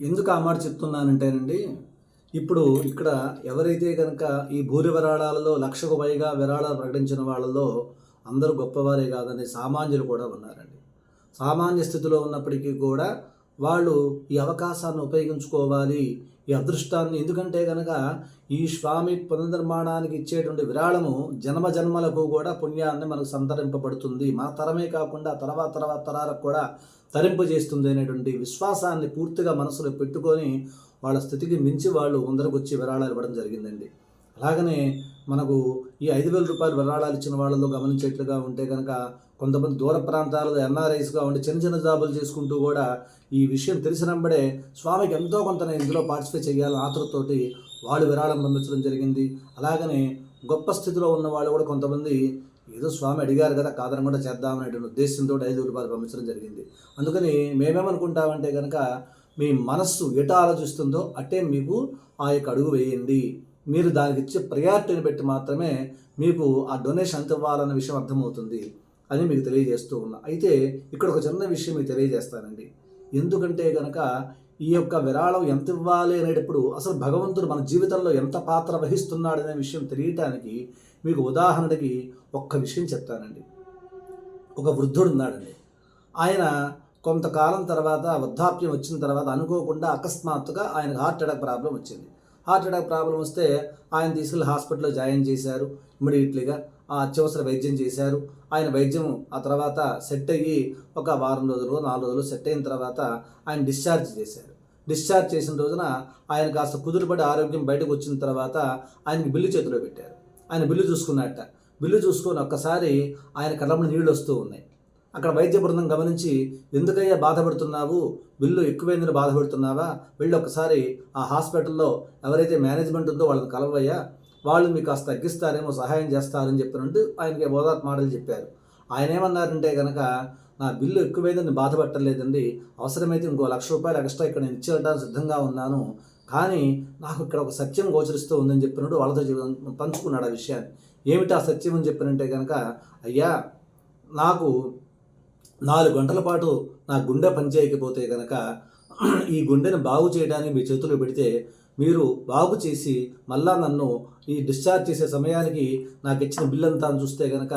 ఎందుకు ఆ మాట చెప్తున్నానంటేనండి, ఇప్పుడు ఇక్కడ ఎవరైతే గనక ఈ భూరి విరాళాలలో 1,00,000కు పైగా విరాళాలు ప్రకటించిన వాళ్ళలో అందరూ గొప్పవారే కాదని సామాన్యులు కూడా ఉన్నారండి. సామాన్య స్థితిలో ఉన్నప్పటికీ కూడా వాళ్ళు ఈ అవకాశాన్ని ఉపయోగించుకోవాలి. ఈ అదృష్టాన్ని ఎందుకంటే గనక ఈ స్వామి పునర్నిర్మాణానికి ఇచ్చేటువంటి విరాళము జన్మ జన్మలకు కూడా పుణ్యాన్ని మనకు సంతరింపబడుతుంది. మన తరమే కాకుండా తర్వాత తరాలకు కూడా తరింపజేస్తుంది అనేటువంటి విశ్వాసాన్ని పూర్తిగా మనసులో పెట్టుకొని వాళ్ళ స్థితికి మించి వాళ్ళు ముందరకొచ్చి విరాళాలు ఇవ్వడం జరిగిందండి. అలాగనే మనకు ఈ 5,000 రూపాయలు విరాళాలు ఇచ్చిన వాళ్ళలో గమనించేట్లుగా ఉంటే కనుక కొంతమంది దూర ప్రాంతాలలో ఎన్ఆర్ఐస్గా ఉండి చిన్న చిన్న జాబులు చేసుకుంటూ కూడా ఈ విషయం తెలిసినప్పుడే స్వామికి ఎంతో కొంత నేను ఇందులో పార్టిసిపేట్ చేయాలని ఆతృతతోటి వాళ్ళు విరాళం పంపించడం జరిగింది. అలాగనే గొప్ప స్థితిలో ఉన్న వాళ్ళు కూడా కొంతమంది ఏదో స్వామి అడిగారు కదా కాదనకుండా చేద్దామనేటువంటి ఉద్దేశంతో 5,000 రూపాయలు పంపించడం జరిగింది. అందుకని మేమేమనుకుంటామంటే కనుక మీ మనస్సు ఎటు ఆలోచిస్తుందో అట్టే మీకు ఆ యొక్క అడుగు వేయండి. మీరు దానికి ఇచ్చే ప్రయారిటీని బట్టి మాత్రమే మీకు ఆ డొనేషన్ ఎంత ఇవ్వాలన్న విషయం అర్థమవుతుంది అని మీకు తెలియజేస్తూ ఉన్నా. అయితే ఇక్కడ ఒక చిన్న విషయం మీకు తెలియజేస్తానండి. ఎందుకంటే కనుక ఈ యొక్క విరాళం ఎంత ఇవ్వాలి అనేటప్పుడు అసలు భగవంతుడు మన జీవితంలో ఎంత పాత్ర వహిస్తున్నాడనే విషయం తెలియటానికి మీకు ఉదాహరణకి ఒక్క విషయం చెప్తానండి. ఒక వృద్ధుడు ఉన్నాడండి. ఆయన కొంతకాలం తర్వాత వృద్ధాప్యం వచ్చిన తర్వాత అనుకోకుండా అకస్మాత్తుగా ఆయనకు హార్ట్ అటాక్ ప్రాబ్లం వచ్చింది. హార్ట్ అటాక్ ప్రాబ్లం వస్తే ఆయన తీసుకెళ్ళి హాస్పిటల్లో జాయిన్ చేశారు. ఇమ్మీడియట్లీగా ఆ అత్యవసర వైద్యం చేశారు. ఆయన వైద్యం ఆ తర్వాత సెట్ అయ్యి ఒక వారం రోజులు 4 రోజులు సెట్ అయిన తర్వాత ఆయన డిశ్చార్జ్ చేశారు. డిశ్చార్జ్ చేసిన రోజున ఆయన కాస్త కుదురుపడి ఆరోగ్యం బయటకు వచ్చిన తర్వాత ఆయనకి బిల్లు చేతిలో పెట్టారు. ఆయన బిల్లు చూసుకున్నట్ట. బిల్లు చూసుకొని ఒక్కసారి ఆయన కళ్ళలో నీళ్ళు వస్తూ ఉన్నాయి. అక్కడ వైద్య బృందం గమనించి ఎందుకయ్యా బాధపడుతున్నావు, బిల్లు ఎక్కువైందని బాధపడుతున్నావా, వెళ్ళి ఒకసారి ఆ హాస్పిటల్లో ఎవరైతే మేనేజ్మెంట్ ఉందో వాళ్ళని కలవయ్యా, వాళ్ళు మీకు కాస్త తగ్గిస్తారేమో సహాయం చేస్తారని చెప్పినట్టు ఆయనకి ఓదార్పు మాటలు చెప్పారు. ఆయన ఏమన్నారంటే కనుక నా బిల్లు ఎక్కువైందని బాధపట్టలేదండి, అవసరమైతే ఇంకో 1,00,000 రూపాయలు ఎక్స్ట్రా ఇక్కడ నేను ఇచ్చేయడానికి సిద్ధంగా ఉన్నాను, కానీ నాకు ఇక్కడ ఒక సత్యం గోచరిస్తూ ఉందని చెప్పినట్టు వాళ్ళతో పంచుకున్నాడు ఆ విషయాన్ని. ఏమిటి ఆ సత్యం అని చెప్పినంటే కనుక అయ్యా నాకు 4 గంటల పాటు నా గుండె పనిచేయకపోతే కనుక ఈ గుండెను బాగు చేయడానికి మీ చేతులు పెడితే మీరు బాగు చేసి మళ్ళా నన్ను ఈ డిశ్చార్జ్ చేసే సమయానికి నాకు ఇచ్చిన బిల్లు అంతా అని చూస్తే కనుక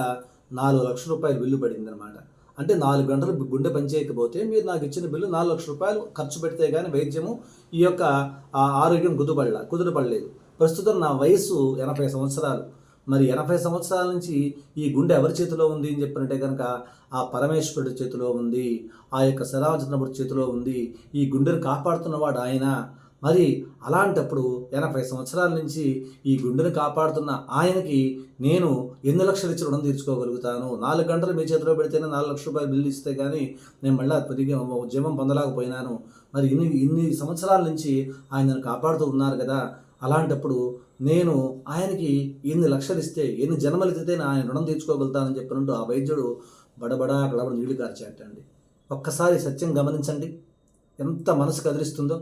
4,00,000 రూపాయలు బిల్లు పడిందనమాట. అంటే 4 గంటలు గుండె పనిచేయకపోతే మీరు నాకు ఇచ్చిన బిల్లు 4,00,000 రూపాయలు ఖర్చు పెడితే కానీ వైద్యము ఈ యొక్క ఆరోగ్యం కుదురుపడలేదు. ప్రస్తుతం నా వయసు 80 సంవత్సరాలు. మరి 80 సంవత్సరాల నుంచి ఈ గుండె ఎవరి చేతిలో ఉంది అని చెప్పినట్టే కనుక ఆ పరమేశ్వరుడి చేతిలో ఉంది, ఆ యొక్క శ్రీరామచంద్రమూర్తి చేతిలో ఉంది. ఈ గుండెను కాపాడుతున్నవాడు ఆయన. మరి అలాంటప్పుడు 80 సంవత్సరాల నుంచి ఈ గుండెను కాపాడుతున్న ఆయనకి నేను ఎన్ని లక్షలు ఇచ్చి రుణం తీర్చుకోగలుగుతాను? 4 గంటలు మీ చేతిలో పెడితేనే 4,00,000 రూపాయలు బిల్లు ఇస్తే కానీ నేను మళ్ళీ తిరిగి ఉద్యమం పొందలేకపోయినాను. మరి ఇన్ని సంవత్సరాల నుంచి ఆయన నన్ను కాపాడుతూ ఉన్నారు కదా, అలాంటప్పుడు నేను ఆయనకి ఎన్ని లక్షలు ఇస్తే ఎన్ని జన్మలు ఎత్తితే ఆయన రుణం తీర్చుకోగలుగుతానని చెప్పినట్టు ఆ వైద్యుడు బడబడా అక్కడ నీళ్లు కార్చాటండి. ఒక్కసారి సత్యం గమనించండి ఎంత మనసు కదిలిస్తుందో.